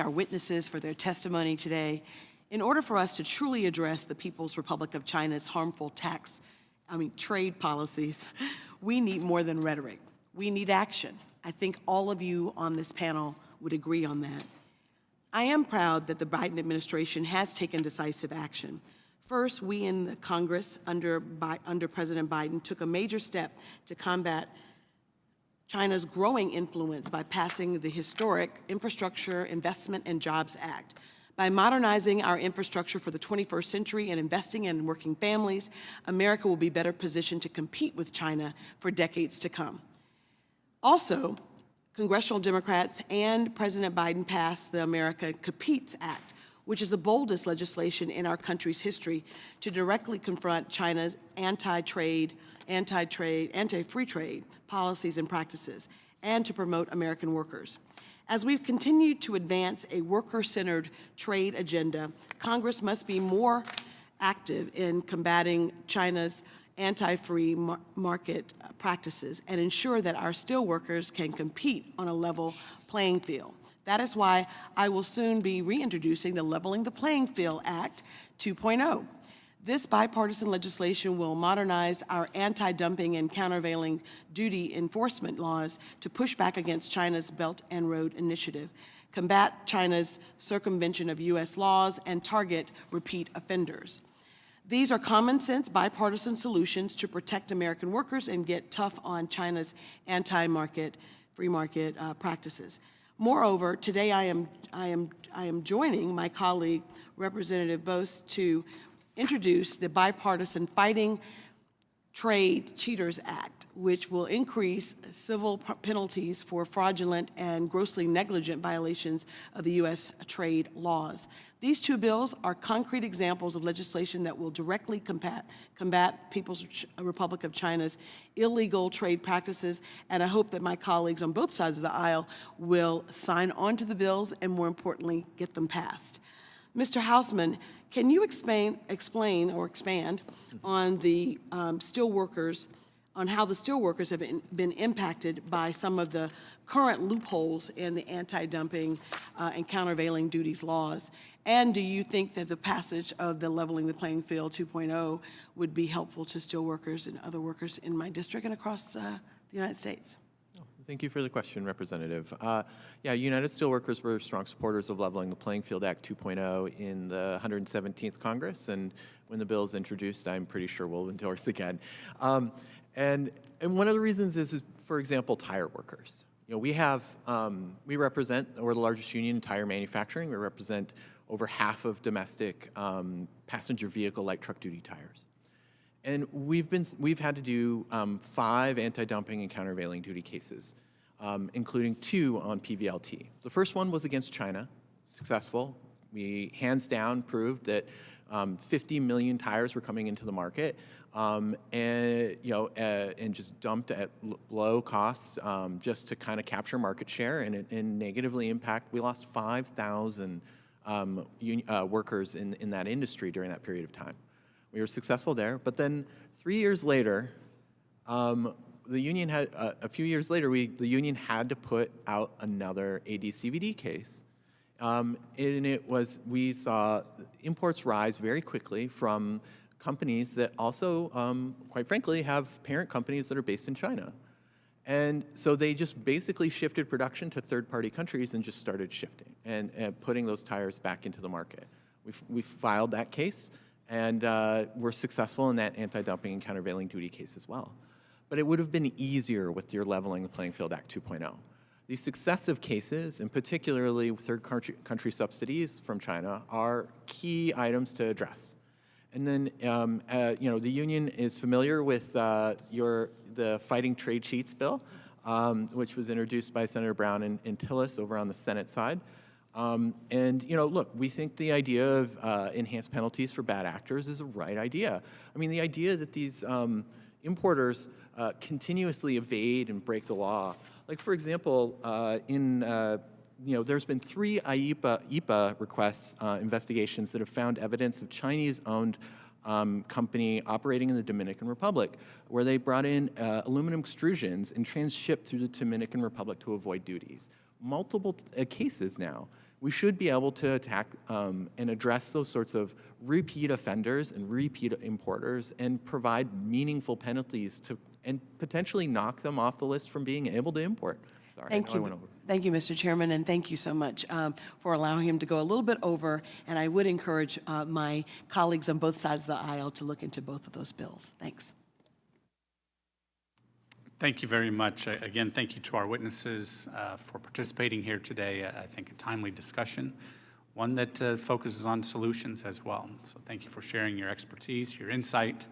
our witnesses for their testimony today. In order for us to truly address the People's Republic of China's harmful trade policies, we need more than rhetoric. We need action. I think all of you on this panel would agree on that. I am proud that the Biden administration has taken decisive action. First, we in the Congress under President Biden took a major step to combat China's growing influence by passing the historic Infrastructure Investment and Jobs Act. By modernizing our infrastructure for the 21st century and investing in working families, America will be better positioned to compete with China for decades to come. Also, congressional Democrats and President Biden passed the America Competes Act, which is the boldest legislation in our country's history to directly confront China's anti-free trade policies and practices, and to promote American workers. As we've continued to advance a worker-centered trade agenda, Congress must be more active in combating China's anti-free market practices and ensure that our steel workers can compete on a level playing field. That is why I will soon be reintroducing the Leveling the Playing Field Act 2.0. This bipartisan legislation will modernize our anti-dumping and countervailing duty enforcement laws to push back against China's Belt and Road Initiative, combat China's circumvention of U.S. laws, and target repeat offenders. These are common sense bipartisan solutions to protect American workers and get tough on China's free market practices. Moreover, today I am joining my colleague, Representative Bose, to introduce the bipartisan Fighting Trade Cheaters Act, which will increase civil penalties for fraudulent and grossly negligent violations of the U.S. trade laws. These two bills are concrete examples of legislation that will directly combat People's Republic of China's illegal trade practices, and I hope that my colleagues on both sides of the aisle will sign on to the bills and, more importantly, get them passed. Mr. Hausman, can you expand on the steelworkers, on how the steelworkers have been impacted by some of the current loopholes in the anti-dumping and countervailing duties laws? And do you think that the passage of the Leveling the Playing Field 2.0 would be helpful to steelworkers and other workers in my district and across the United States? Thank you for the question, Representative. United Steelworkers were strong supporters of Leveling the Playing Field Act 2.0 in the 117th Congress, and when the bill is introduced, I'm pretty sure we'll endorse again. And one of the reasons is, for example, tire workers. You know, we represent, we're the largest union in tire manufacturing. We represent over half of domestic passenger vehicle light truck duty tires. And we've had to do 5 anti-dumping and countervailing duty cases, including 2 on PVLT. The first one was against China, successful. We hands down proved that 50 million tires were coming into the market, and just dumped at low costs, just to kind of capture market share and negatively impact. We lost 5,000 workers in that industry during that period of time. We were successful there, but then 3 years later, the union had, a few years later, the union had to put out another AD/CVD case. And we saw imports rise very quickly from companies that also, quite frankly, have parent companies that are based in China. And so they just basically shifted production to third-party countries and just started shifting and putting those tires back into the market. We filed that case, and we're successful in that anti-dumping and countervailing duty case as well. But it would have been easier with your Leveling the Playing Field Act 2.0. These successive cases, and particularly third country subsidies from China, are key items to address. And then, the union is familiar with the Fighting Trade Cheats bill, which was introduced by Senator Brown and Tillis over on the Senate side. Look, we think the idea of enhanced penalties for bad actors is a right idea. I mean, the idea that these importers continuously evade and break the law. Like, for example, there's been 3 IEPA requests, investigations that have found evidence of Chinese-owned company operating in the Dominican Republic, where they brought in aluminum extrusions and transshipped through the Dominican Republic to avoid duties. Multiple cases now we should be able to attack and address those sorts of repeat offenders and repeat importers and provide meaningful penalties to and potentially knock them off the list from being able to import. Sorry, I know I went over. Thank you, Mr. Chairman, and thank you so much for allowing him to go a little bit over. And I would encourage my colleagues on both sides of the aisle to look into both of those bills. Thanks. Thank you very much. Again, thank you to our witnesses for participating here today. I think a timely discussion, one that focuses on solutions as well. So thank you for sharing your expertise, your insight,